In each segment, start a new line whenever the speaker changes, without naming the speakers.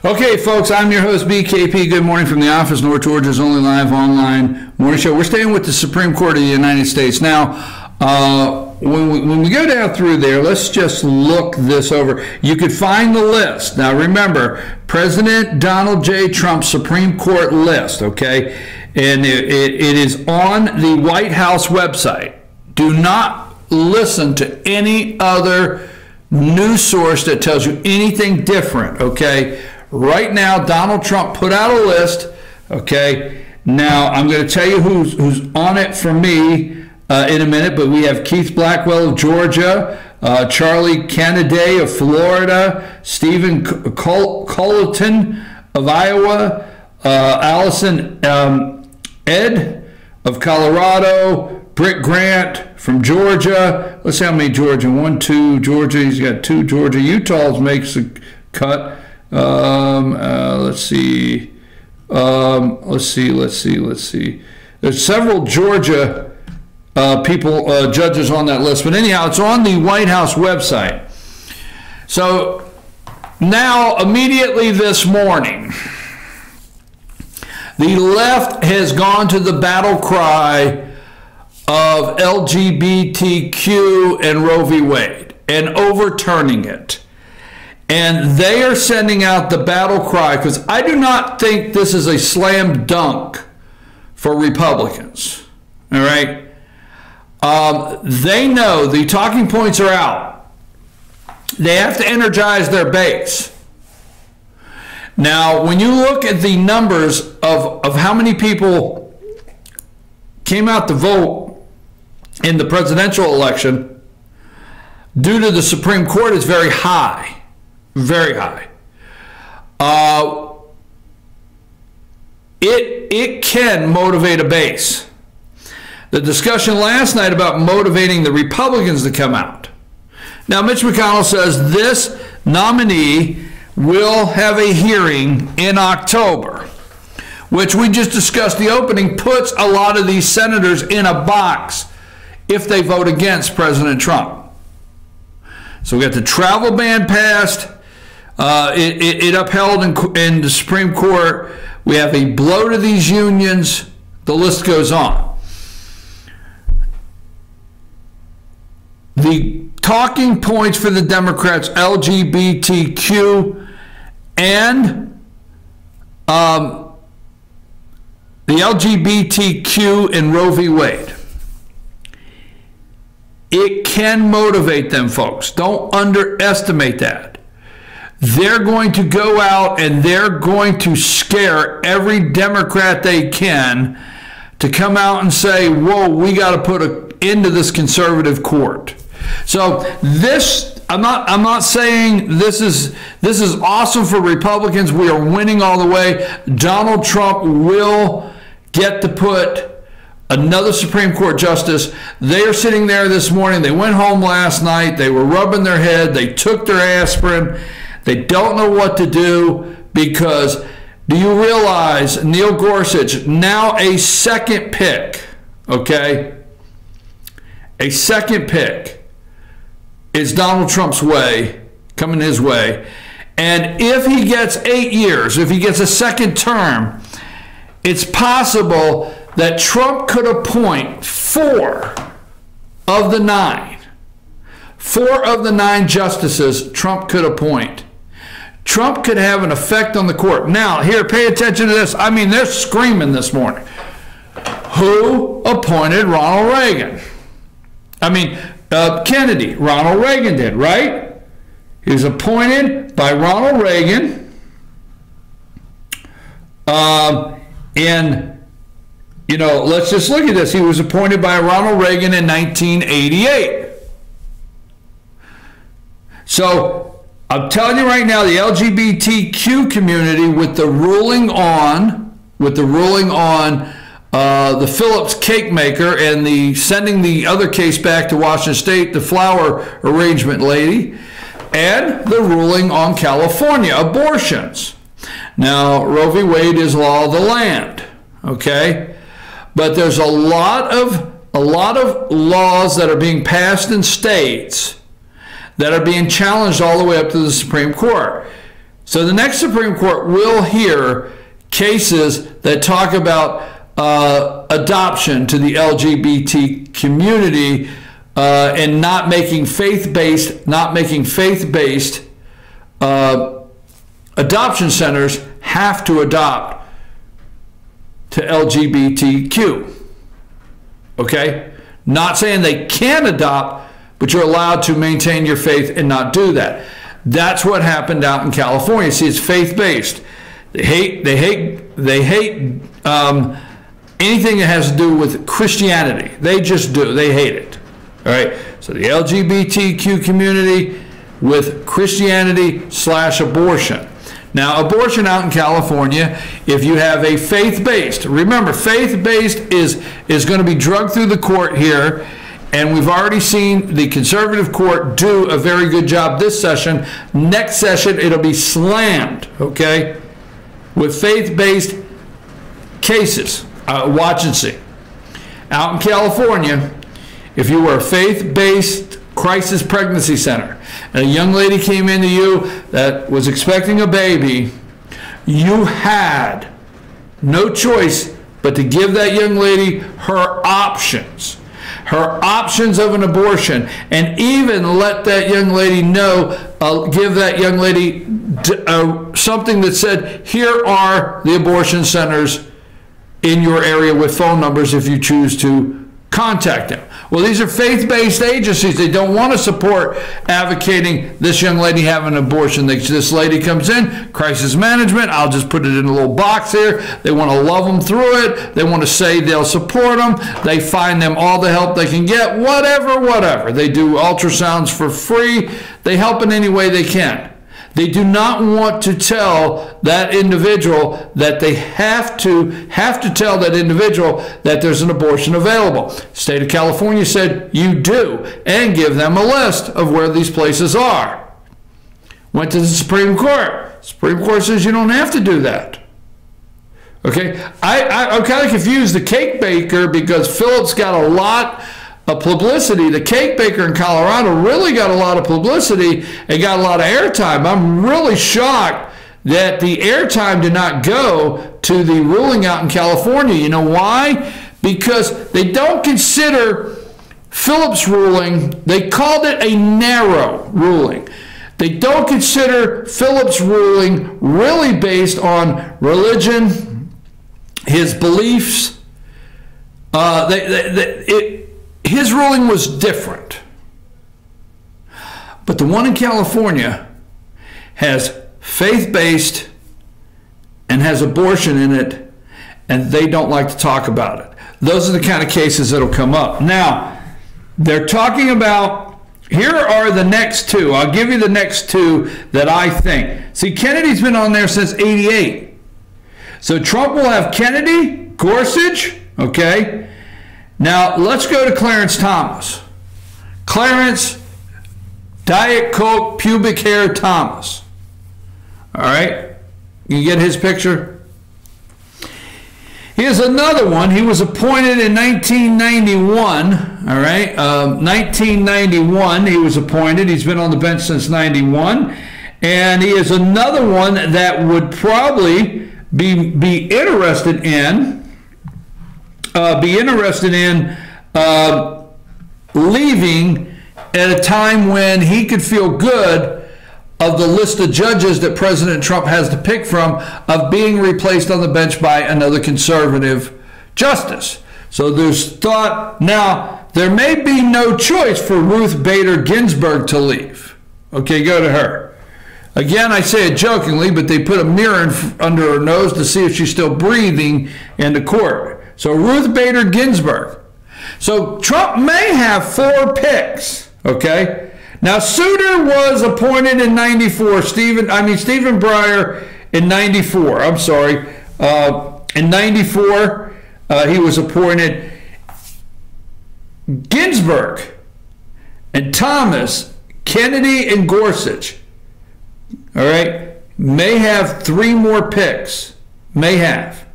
Okay, folks, I'm your host, BKP. Good morning from the office, North Georgia's only live online morning show. We're staying with the Supreme Court of the United States. Now, when we go down through there, let's just look this over. You could find the list. Now, remember, President Donald J. Trump's Supreme Court list, okay? And it is on the White House website. Do not listen to any other news source that tells you anything different, okay? Right now, Donald Trump put out a list, okay? Now, I'm going to tell you who's on it for me in a minute, but we have Keith Blackwell of Georgia, Charlie Kennedy of Florida, Stephen Colleton of Iowa, Allison Ed of Colorado, Britt Grant from Georgia. Let's see how many Georgia. 1, 2, Georgia. He's got 2 Georgia. Utah makes a cut. Let's see. Let's see. There's several Georgia judges on that list. But anyhow, it's on the White House website. So now, immediately this morning, the left has gone to the battle cry of LGBTQ and Roe v. Wade and overturning it. And they are sending out the battle cry because I do not think this is a slam dunk for Republicans. All right? They know the talking points are out. They have to energize their base. Now, when you look at the numbers of how many people came out to vote in the presidential election, due to the Supreme Court, is very high. Very high. It can motivate a base. The discussion last night about motivating the Republicans to come out. Now, Mitch McConnell says this nominee will have a hearing in October, which we just discussed. The opening puts a lot of these senators in a box if they vote against President Trump. So we got the travel ban passed. It upheld in the Supreme Court. We have a blow to these unions. The list goes on. The talking points for the Democrats, LGBTQ and the LGBTQ and Roe v. Wade. It can motivate them, folks. Don't underestimate that. They're going to go out and they're going to scare every Democrat they can to come out and say, whoa, we got to put an end to this conservative court. So this, I'm not saying this is awesome for Republicans. We are winning all the way. Donald Trump will get to put another Supreme Court justice. They are sitting there this morning. They went home last night. They were rubbing their head. They took their aspirin. They don't know what to do because, do you realize, Neil Gorsuch, now a second pick, okay? A second pick is Donald Trump's way, coming his way. And if he gets 8 years, if he gets a second term, it's possible that Trump could appoint 4 of the 9. 4 of the 9 justices Trump could appoint. Trump could have an effect on the court. Now, here, pay attention to this. I mean, they're screaming this morning. Who appointed Ronald Reagan? I mean, Kennedy. Ronald Reagan did, right? He was appointed by Ronald Reagan. And, you know, let's just look at this. He was appointed by Ronald Reagan in 1988. So, I'm telling you right now, the LGBTQ community, with the ruling on the Phillips cake maker and the sending the other case back to Washington State, the flower arrangement lady, and the ruling on California abortions. Now, Roe v. Wade is law of the land, okay? But there's a lot of laws that are being passed in states that are being challenged all the way up to the Supreme Court. So the next Supreme Court will hear cases that talk about adoption to the LGBT community and not making faith-based adoption centers have to adopt to LGBTQ. Okay? Not saying they can adopt, but you're allowed to maintain your faith and not do that. That's what happened out in California. See, it's faith-based. They hate anything that has to do with Christianity. They just do. They hate it. All right? So the LGBTQ community with Christianity/abortion. Now, abortion out in California, if you have a faith-based, remember, faith-based is going to be drugged through the court here, and we've already seen the conservative court do a very good job this session. Next session, it'll be slammed, okay, with faith-based cases. Watch and see. Out in California, if you were a faith-based crisis pregnancy center, and a young lady came into you that was expecting a baby, you had no choice but to give that young lady her options of an abortion, and even let that young lady know, give that young lady something that said, here are the abortion centers in your area with phone numbers if you choose to contact them. Well, these are faith-based agencies. They don't want to support advocating this young lady having an abortion. This lady comes in, crisis management, I'll just put it in a little box here. They want to love them through it. They want to say they'll support them. They find them all the help they can get, whatever. They do ultrasounds for free. They help in any way they can. They do not want to tell that individual that they have to tell that individual that there's an abortion available. State of California said you do, and give them a list of where these places are. Went to the Supreme Court. Supreme Court says you don't have to do that. Okay, I'm kind of confused. The cake baker, because Phillips got a lot of publicity. The cake baker in Colorado really got a lot of publicity and got a lot of airtime. I'm really shocked that the airtime did not go to the ruling out in California. You know why? Because they don't consider Phillips' ruling, they called it a narrow ruling. They don't consider Phillips' ruling really based on religion, his beliefs. His ruling was different. But the one in California has faith-based and has abortion in it, and they don't like to talk about it. Those are the kind of cases that'll come up. Now, they're talking about, here are the next two. I'll give you the next two that I think. See, Kennedy's been on there since '88. So Trump will have Kennedy, Gorsuch, okay? Now, let's go to Clarence Thomas. Clarence, Diet Coke, pubic hair Thomas. All right? You get his picture? Here's another one. He was appointed in 1991. All right? 1991, he was appointed. He's been on the bench since 91. And he is another one that would probably be interested in leaving at a time when he could feel good of the list of judges that President Trump has to pick from, of being replaced on the bench by another conservative justice. So there's thought, now, there may be no choice for Ruth Bader Ginsburg to leave. Okay, go to her. Again, I say it jokingly, but they put a mirror under her nose to see if she's still breathing in the court. So Ruth Bader Ginsburg. So Trump may have 4 picks, okay? Now, Souter was appointed in 94. Stephen Breyer in 94. I'm sorry. In 94, he was appointed. Ginsburg and Thomas, Kennedy and Gorsuch, all right, may have 3 more picks. May have.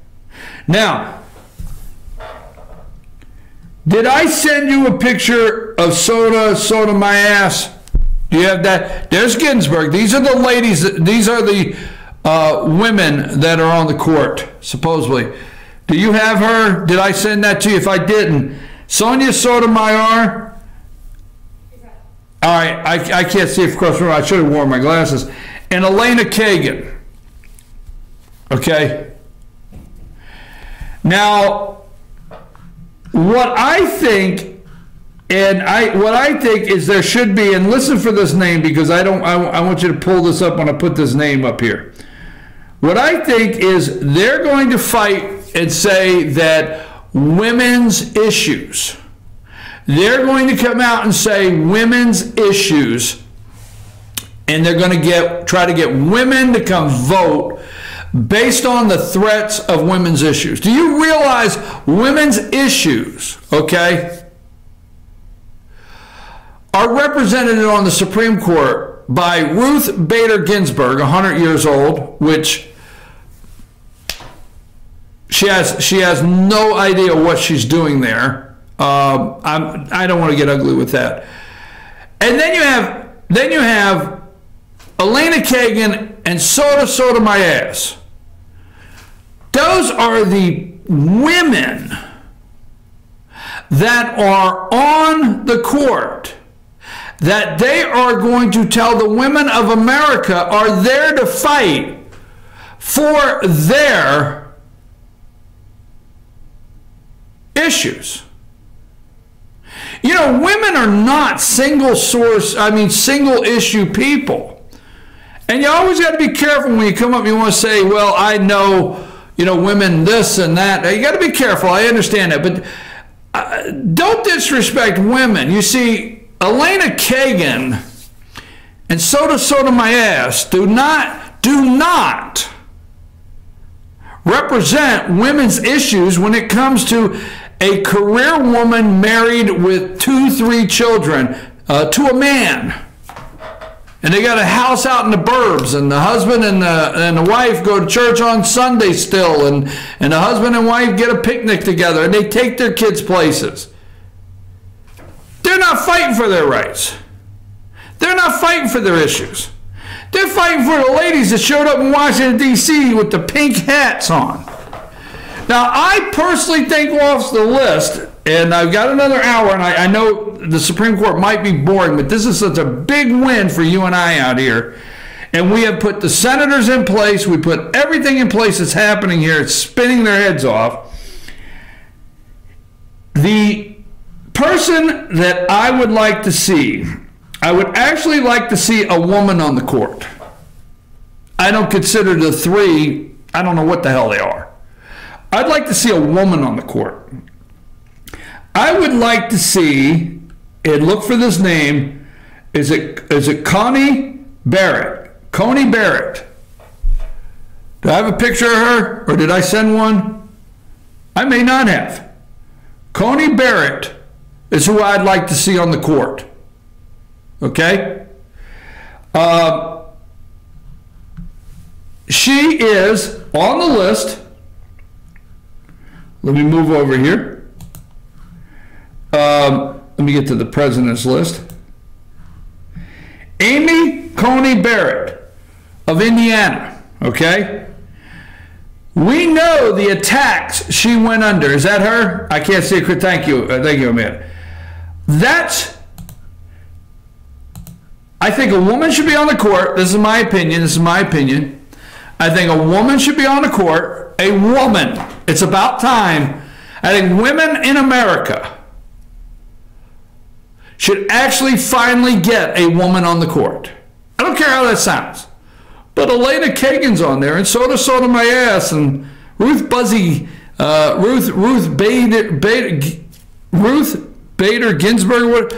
Now, did I send you a picture of Soda my ass? Do you have that? There's Ginsburg. These are the ladies. These are the women that are on the court, supposedly. Do you have her? Did I send that to you? If I didn't, Sonia Sotomayor. All right, I can't see it across the room. I should have worn my glasses. And Elena Kagan. Okay. Now, what I think is there should be, and listen for this name because I want you to pull this up when I put this name up here. What I think is they're going to fight and say that women's issues. They're going to come out and say women's issues, and they're going to try to get women to come vote based on the threats of women's issues. Do you realize women's issues, okay, are represented on the Supreme Court by Ruth Bader Ginsburg, 100 years old, which she has no idea what she's doing there. I don't want to get ugly with that. And then you have Elena Kagan and Sotomayor. Those are the women that are on the court that they are going to tell the women of America are there to fight for their issues. You know, women are not single issue people. And you always got to be careful when you come up and you want to say, well, I know, women this and that. You got to be careful. I understand that. But don't disrespect women. You see, Elena Kagan and Sotomayor do not represent women's issues when it comes to a career woman married with 2-3 children to a man. And they got a house out in the burbs, and the husband and the wife go to church on Sunday still, and the husband and wife get a picnic together, and they take their kids places. They're not fighting for their rights. They're not fighting for their issues. They're fighting for the ladies that showed up in Washington, D.C. with the pink hats on. Now, I personally think off the list, and I've got another hour, and I know the Supreme Court might be boring, but this is such a big win for you and I out here. And we have put the senators in place. We put everything in place that's happening here. It's spinning their heads off. The person that I would like to see, I would actually like to see a woman on the court. I don't consider the three, I don't know what the hell they are. I'd like to see a woman on the court. I would like to see, and look for this name, is it Coney Barrett? Coney Barrett. Do I have a picture of her, or did I send one? I may not have. Coney Barrett is who I'd like to see on the court. Okay? She is on the list. Let me move over here. Let me get to the president's list. Amy Coney Barrett of Indiana. Okay? We know the attacks she went under. Is that her? I can't see it. Thank you. Thank you, Amanda. I think a woman should be on the court. This is my opinion. This is my opinion. I think a woman should be on the court. A woman. It's about time. I think women in America should actually finally get a woman on the court. I don't care how that sounds. But Elena Kagan's on there, and so does Sotomayor, and Ruth Bader Ginsburg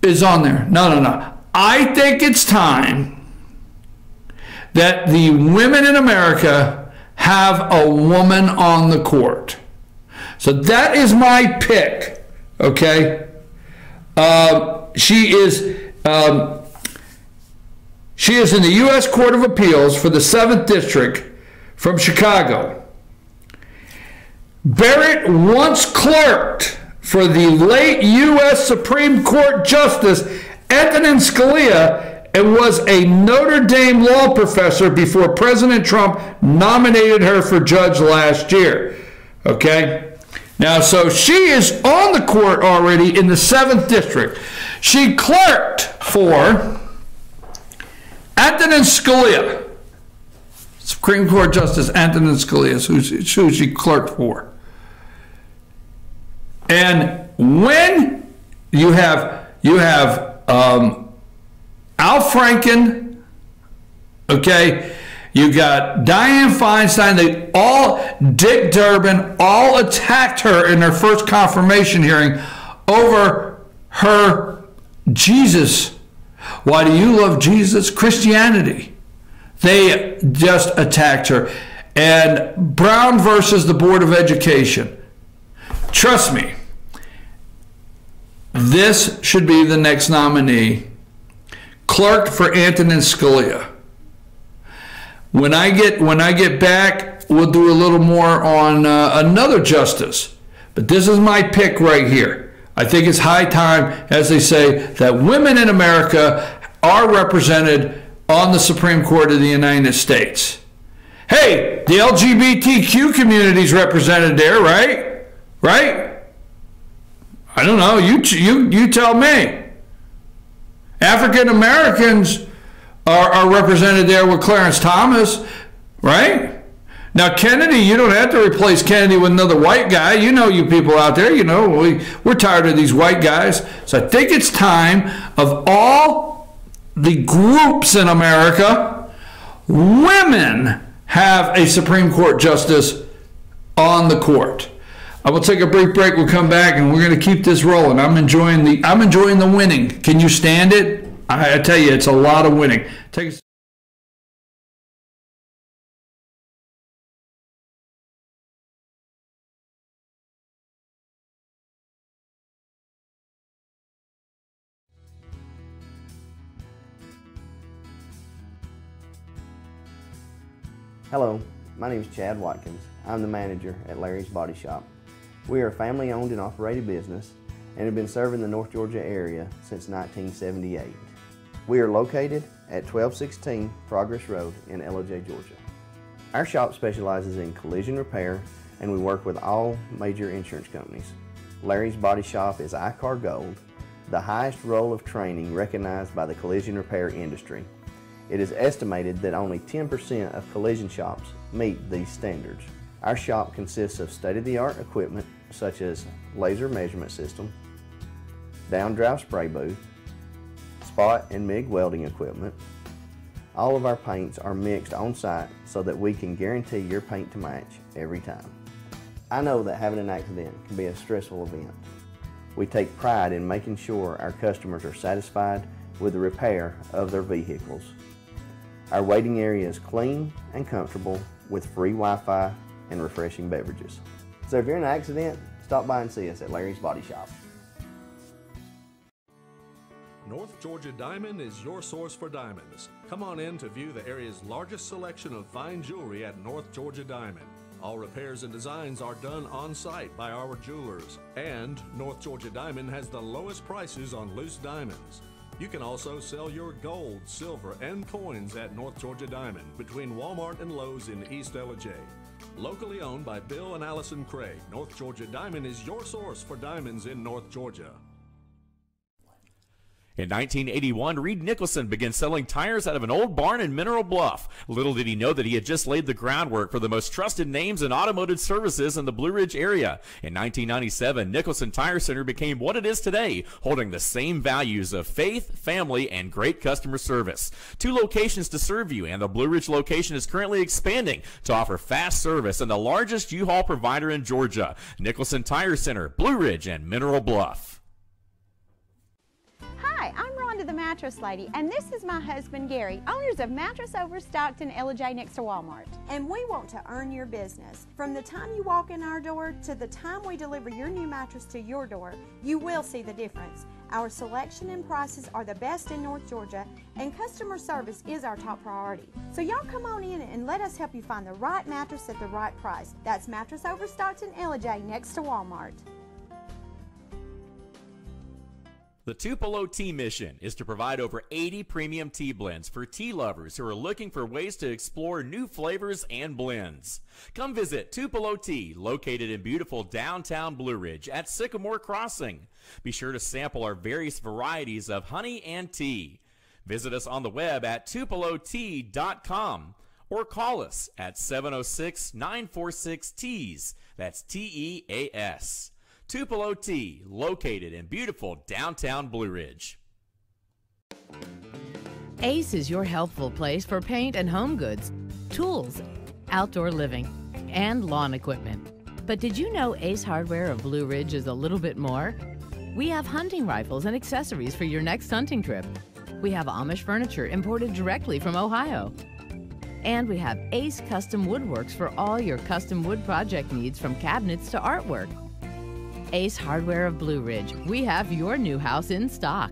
is on there. No. I think it's time that the women in America have a woman on the court. So that is my pick, okay? She is in the U.S. Court of Appeals for the 7th District from Chicago. Barrett once clerked for the late U.S. Supreme Court Justice Antonin Scalia was a Notre Dame law professor before President Trump nominated her for judge last year. Okay? Now, so she is on the court already in the 7th District. She clerked for Antonin Scalia. Supreme Court Justice Antonin Scalia is who she clerked for. And when you have Al Franken, okay, you got Dianne Feinstein, Dick Durbin, all attacked her in their first confirmation hearing over her Jesus. Why do you love Jesus? Christianity. They just attacked her. And Brown versus the Board of Education. Trust me, this should be the next nominee. Clerked for Antonin Scalia. When I get back, we'll do a little more on another justice. But this is my pick right here. I think it's high time, as they say, that women in America are represented on the Supreme Court of the United States. Hey, the LGBTQ community is represented there, right? Right? I don't know. You tell me. African Americans are represented there with Clarence Thomas, right? Now, Kennedy, you don't have to replace Kennedy with another white guy. You know, you people out there, you know, we're tired of these white guys. So I think it's time, of all the groups in America, women have a Supreme Court justice on the court. I will take a brief break. We'll come back and we're going to keep this rolling. I'm enjoying the winning. Can you stand it? I tell you, it's a lot of winning. Take a
Hello, my name is Chad Watkins. I'm the manager at Larry's Body Shop. We are a family-owned and operated business and have been serving the North Georgia area since 1978. We are located at 1216 Progress Road in LOJ, Georgia. Our shop specializes in collision repair and we work with all major insurance companies. Larry's Body Shop is ICAR Gold, the highest role of training recognized by the collision repair industry. It is estimated that only 10% of collision shops meet these standards. Our shop consists of state-of-the-art equipment such as laser measurement system, down-drive spray booth, spot and MIG welding equipment. All of our paints are mixed on site so that we can guarantee your paint to match every time. I know that having an accident can be a stressful event. We take pride in making sure our customers are satisfied with the repair of their vehicles. Our waiting area is clean and comfortable with free Wi-Fi and refreshing beverages. So if you're in an accident, stop by and see us at Larry's Body Shop.
North Georgia Diamond is your source for diamonds. Come on in to view the area's largest selection of fine jewelry at North Georgia Diamond. All repairs and designs are done on site by our jewelers. And North Georgia Diamond has the lowest prices on loose diamonds. You can also sell your gold, silver, and coins at North Georgia Diamond between Walmart and Lowe's in East LJ. Locally owned by Bill and Allison Craig, North Georgia Diamond is your source for diamonds in North Georgia.
In 1981, Reed Nicholson began selling tires out of an old barn in Mineral Bluff. Little did he know that he had just laid the groundwork for the most trusted names in automotive services in the Blue Ridge area. In 1997, Nicholson Tire Center became what it is today, holding the same values of faith, family, and great customer service. 2 locations to serve you, and the Blue Ridge location is currently expanding to offer fast service and the largest U-Haul provider in Georgia. Nicholson Tire Center, Blue Ridge, and Mineral Bluff.
Hi, I'm Rhonda the Mattress Lady, and this is my husband Gary, owners of Mattress Overstocked in LJ next to Walmart.
And we want to earn your business. From the time you walk in our door to the time we deliver your new mattress to your door, you will see the difference. Our selection and prices are the best in North Georgia, and customer service is our top priority. So y'all come on in and let us help you find the right mattress at the right price. That's Mattress Overstocked in LJ next to Walmart.
The Tupelo Tea mission is to provide over 80 premium tea blends for tea lovers who are looking for ways to explore new flavors and blends. Come visit Tupelo Tea, located in beautiful downtown Blue Ridge at Sycamore Crossing. Be sure to sample our various varieties of honey and tea. Visit us on the web at tupelotea.com or call us at 706-946-TEAS. That's T-E-A-S. Tupelo Tea, located in beautiful downtown Blue Ridge.
Ace is your helpful place for paint and home goods, tools, outdoor living, and lawn equipment. But did you know Ace Hardware of Blue Ridge is a little bit more? We have hunting rifles and accessories for your next hunting trip. We have Amish furniture imported directly from Ohio. And we have Ace Custom Woodworks for all your custom wood project needs, from cabinets to artwork. Ace Hardware of Blue Ridge. We have your new house in stock.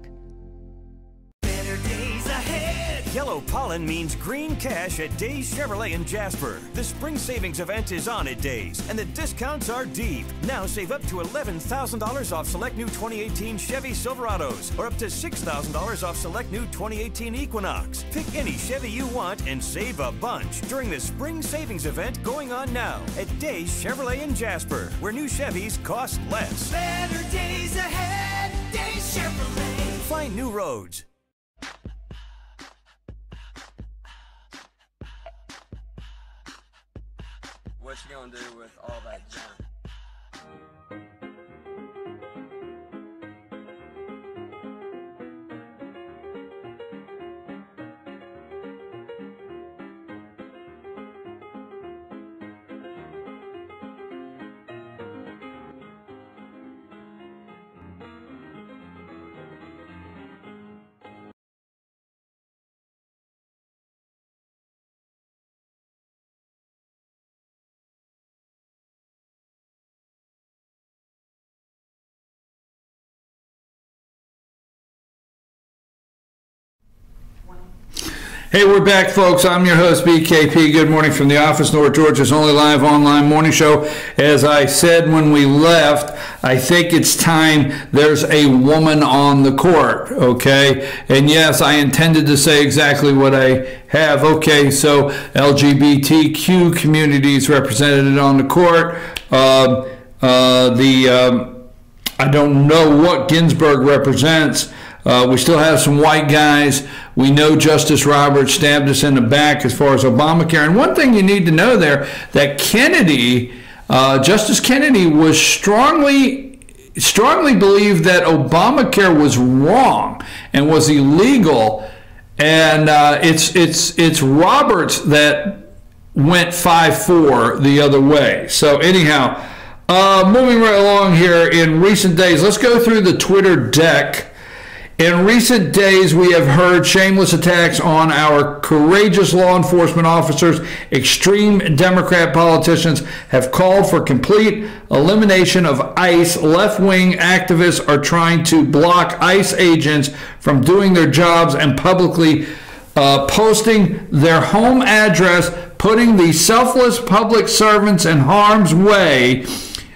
Better days ahead. Yellow pollen means green cash at Days Chevrolet in Jasper. The spring savings event is on at Days, and the discounts are deep. Now save up to $11,000 off select new 2018 Chevy Silverados, or up to $6,000 off select new 2018 Equinox. Pick any Chevy you want and save a bunch during the spring savings event going on now at Days Chevrolet in Jasper, where new Chevys cost less.
Better days ahead, Days Chevrolet.
Find new roads.
What you gonna do with all that junk?
Hey, we're back, folks. I'm your host, BKP. Good morning from the office, North Georgia's only live online morning show. As I said when we left, I think it's time there's a woman on the court, okay? And yes, I intended to say exactly what I have. Okay, so LGBTQ communities represented on the court. I don't know what Ginsburg represents. We still have some white guys. We know Justice Roberts stabbed us in the back as far as Obamacare. And one thing you need to know there, that Kennedy, Justice Kennedy was strongly believed that Obamacare was wrong and was illegal. And it's Roberts that went 5-4 the other way. So anyhow, moving right along here in recent days, let's go through the Twitter deck. In recent days, we have heard shameless attacks on our courageous law enforcement officers. Extreme Democrat politicians have called for complete elimination of ICE. Left-wing activists are trying to block ICE agents from doing their jobs and publicly posting their home address, putting the selfless public servants in harm's way.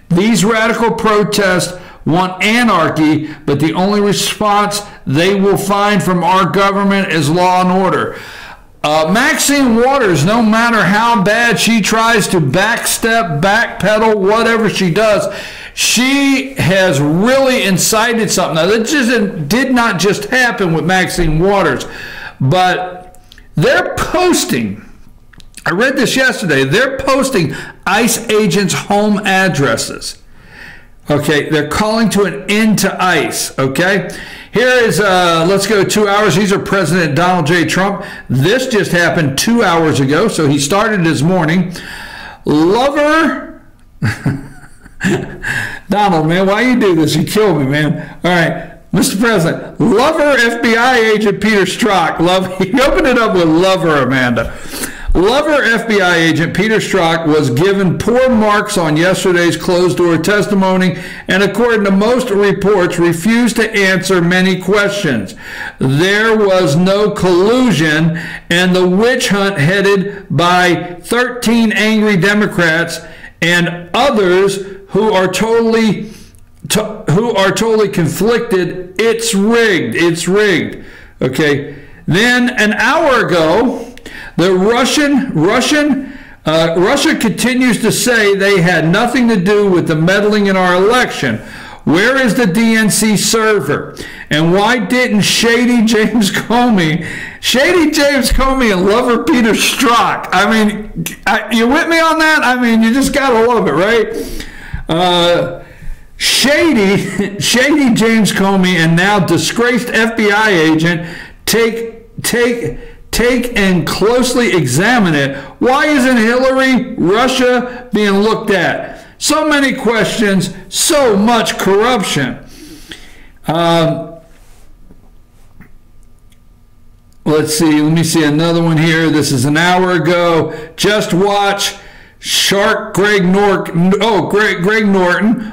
These radical protests want anarchy, but the only response they will find from our government is law and order. Maxine Waters, no matter how bad she tries to backstep, backpedal, whatever she does, she has really incited something. Now, that just did not just happen with Maxine Waters, but they're posting, I read this yesterday, they're posting ICE agents' home addresses. Okay, they're calling to an end to ICE, okay? Here is, let's go 2 hours. These are President Donald J. Trump. This just happened 2 hours ago, so he started his morning. Lover, Donald, man, why you do this? You kill me, man. All right, Mr. President, lover FBI agent Peter Strzok. He opened it up with lover, Amanda. Lover FBI agent Peter Strzok was given poor marks on yesterday's closed-door testimony and, according to most reports, refused to answer many questions. There was no collusion, and the witch hunt headed by 13 angry Democrats and others who who are totally conflicted. It's rigged. It's rigged. Okay. Then an hour ago, the Russia continues to say they had nothing to do with the meddling in our election. Where is the DNC server? And why didn't Shady James Comey and lover Peter Strzok? I mean, you with me on that? I mean, you just gotta love it, right? Shady James Comey and now disgraced FBI agent take and closely examine it. Why isn't Hillary, Russia being looked at? So many questions, so much corruption. Let's see. Let me see another one here. This is an hour ago. Just watch. Shark Greg Norton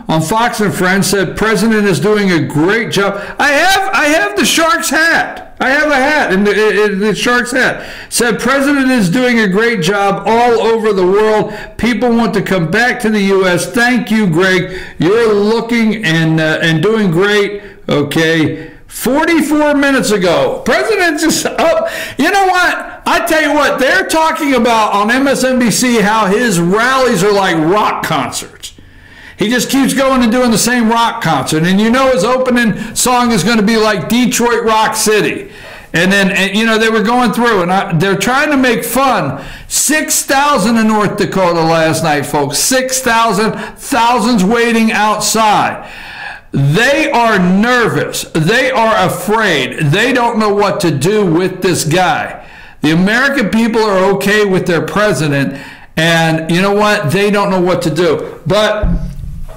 on Fox and Friends said President is doing a great job. I have the Sharks hat. I have a hat in the Sharks hat. Said President is doing a great job all over the world. People want to come back to the U.S. Thank you, Greg. You're looking and doing great. Okay. 44 minutes ago, President just up. You know what? I tell you what, they're talking about on MSNBC how his rallies are like rock concerts. He just keeps going and doing the same rock concert. And you know his opening song is going to be like Detroit Rock City. And then, you know, they were going through and they're trying to make fun. 6,000 in North Dakota last night, folks. 6,000, thousands waiting outside. They are nervous. They are afraid. They don't know what to do with this guy. The American people are okay with their president, and you know what? They don't know what to do. But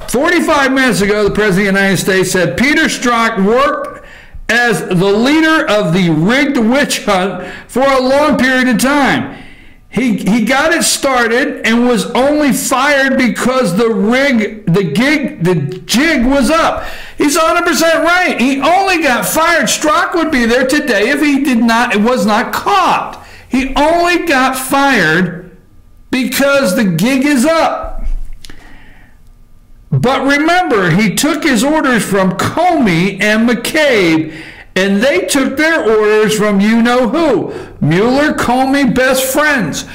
45 minutes ago, the President of the United States said Peter Strzok worked as the leader of the rigged witch hunt for a long period of time. He got it started and was only fired because the jig was up. He's 100% right. He only got fired. Strzok would be there today if he was not caught. He only got fired because the gig is up. But remember, he took his orders from Comey and McCabe, and they took their orders from you-know-who. Mueller, Comey, best friends.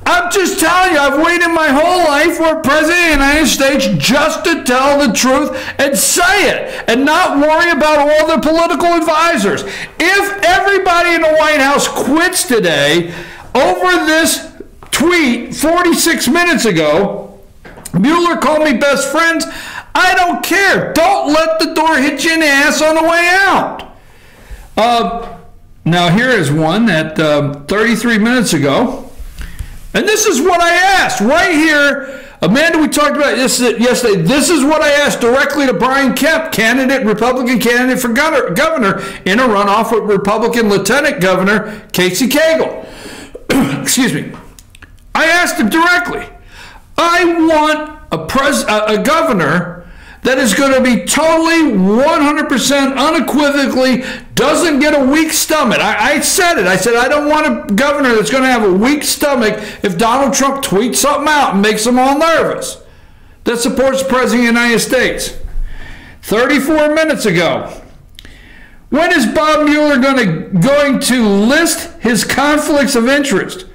I'm just telling you, I've waited my whole life for a President of the United States just to tell the truth and say it and not worry about all the political advisors. If everybody in the White House quits today over this tweet 46 minutes ago, Mueller, Comey, best friends, I don't care. Don't let the door hit you in the ass on the way out. Now here is one that 33 minutes ago, and this is what I asked right here. Amanda, we talked about this yesterday. This is what I asked directly to Brian Kemp, Republican candidate for governor in a runoff with Republican Lieutenant Governor Casey Cagle. Excuse me. I asked him directly. I want a governor that is going to be totally 100% unequivocally doesn't get a weak stomach. I said it. I said I don't want a governor that's going to have a weak stomach if Donald Trump tweets something out and makes them all nervous. That supports the President of the United States. 34 minutes ago. When is Bob Mueller going to list his conflicts of interest?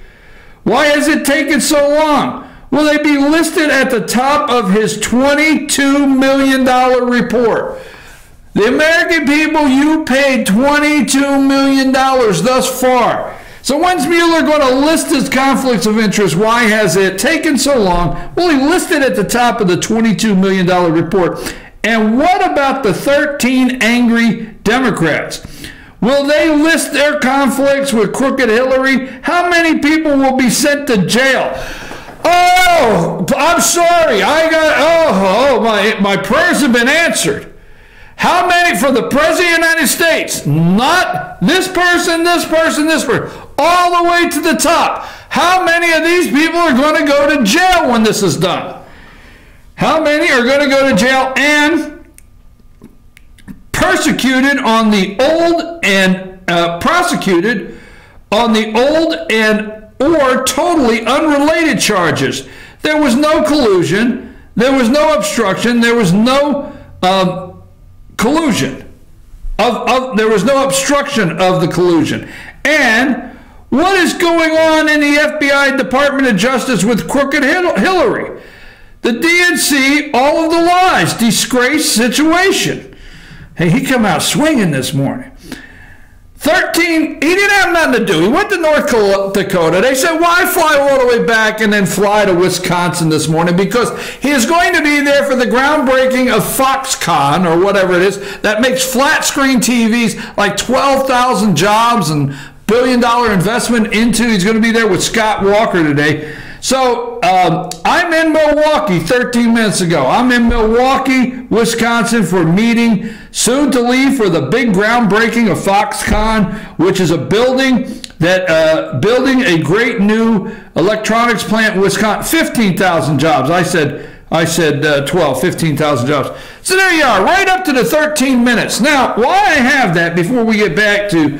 Why has it taken so long? Will they be listed at the top of his $22 million report? The American people, you paid $22 million thus far. So when's Mueller going to list his conflicts of interest? Why has it taken so long? Well, he listed at the top of the $22 million report. And what about the 13 angry Democrats? Will they list their conflicts with crooked Hillary? How many people will be sent to jail? Oh, I'm sorry. My prayers have been answered. How many for the President of the United States? Not this person, this person, this person. All the way to the top. How many of these people are going to go to jail when this is done? How many are going to go to jail and persecuted on the old and prosecuted on the old and or totally unrelated charges? There was no collusion. There was no obstruction. There was no collusion. There was no obstruction of the collusion. And what is going on in the FBI Department of Justice with crooked Hillary? The DNC, all of the lies, disgrace situation. Hey, he come out swinging this morning. 13, he didn't have nothing to do. He went to North Dakota. They said, why fly all the way back and then fly to Wisconsin this morning? Because he is going to be there for the groundbreaking of Foxconn, or whatever it is, that makes flat screen TVs, like 12,000 jobs and billion-dollar investment into. He's going to be there with Scott Walker today. So I'm in Milwaukee 13 minutes ago. I'm in Milwaukee, Wisconsin for a meeting, soon to leave for the big groundbreaking of Foxconn, which is a building that building a great new electronics plant in Wisconsin. 15,000 jobs. I said 12, 15,000 jobs. So there you are, right up to the 13 minutes. Now, why I have that before we get back to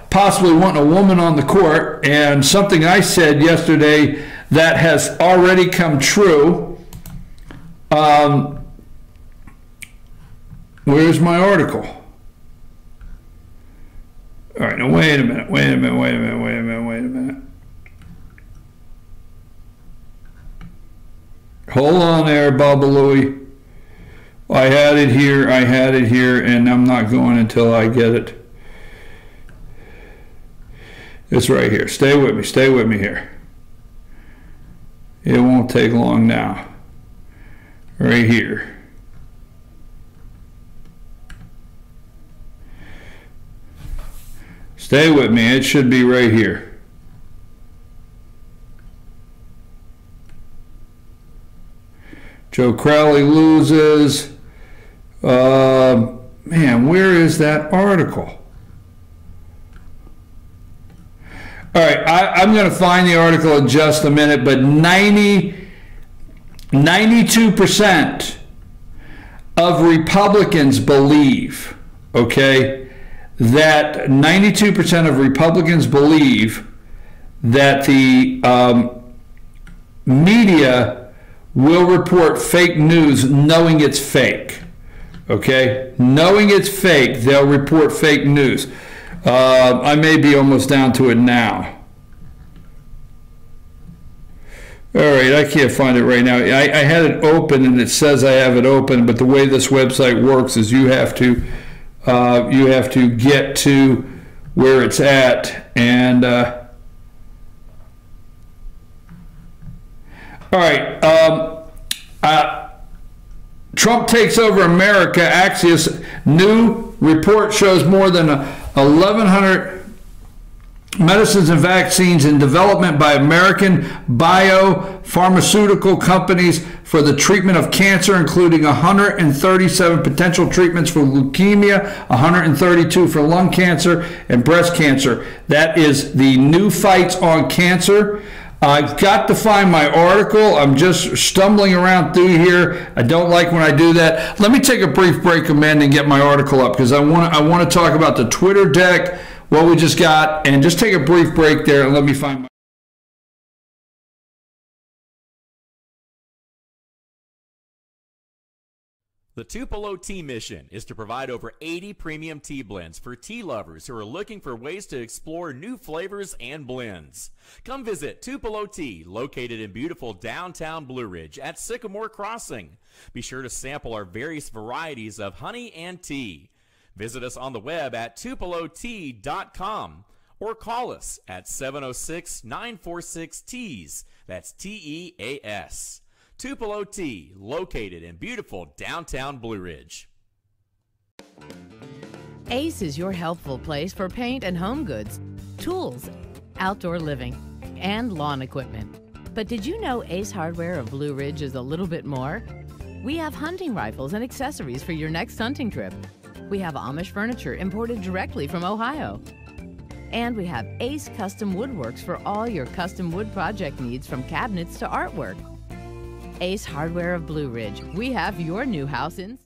possibly wanting a woman on the court and something I said yesterday that has already come true. Where's my article? All right, now wait a minute. Hold on there, Bubba Louie. I had it here, and I'm not going until I get it. It's right here. Stay with me here. It won't take long now. Right here. Stay with me. It should be right here. Joe Crowley loses. Man, where is that article? All right, I'm going to find the article in just a minute, but 92% of Republicans believe, okay, that 92% of Republicans believe that the media will report fake news knowing it's fake, okay? Knowing it's fake, they'll report fake news. I may be almost down to it now. All right, I can't find it right now. I had it open, and it says I have it open, but the way this website works is you have to get to where it's at. And all right, Trump takes over America. Axios new report shows more than 1,100 medicines and vaccines in development by American biopharmaceutical companies for the treatment of cancer, including 137 potential treatments for leukemia, 132 for lung cancer and breast cancer. That is the new fights on cancer. I've got to find my article. I'm just stumbling around through here. I don't like when I do that. Let me take a brief break, Amanda, and get my article up, because I want to talk about the Twitter deck, what we just got, and just take a brief break there and let me find my...
The Tupelo Tea mission is to provide over 80 premium tea blends for tea lovers who are looking for ways to explore new flavors and blends. Come visit Tupelo Tea, located in beautiful downtown Blue Ridge at Sycamore Crossing. Be sure to sample our various varieties of honey and tea. Visit us on the web at tupelotea.com or call us at 706-946-TEAS. That's TEAS. Tupelo Tea, located in beautiful downtown Blue Ridge.
Ace is your helpful place for paint and home goods, tools, outdoor living, and lawn equipment. But did you know Ace Hardware of Blue Ridge is a little bit more? We have hunting rifles and accessories for your next hunting trip. We have Amish furniture imported directly from Ohio. And we have Ace Custom Woodworks for all your custom wood project needs, from cabinets to artwork. Ace Hardware of Blue Ridge. We have your new house in...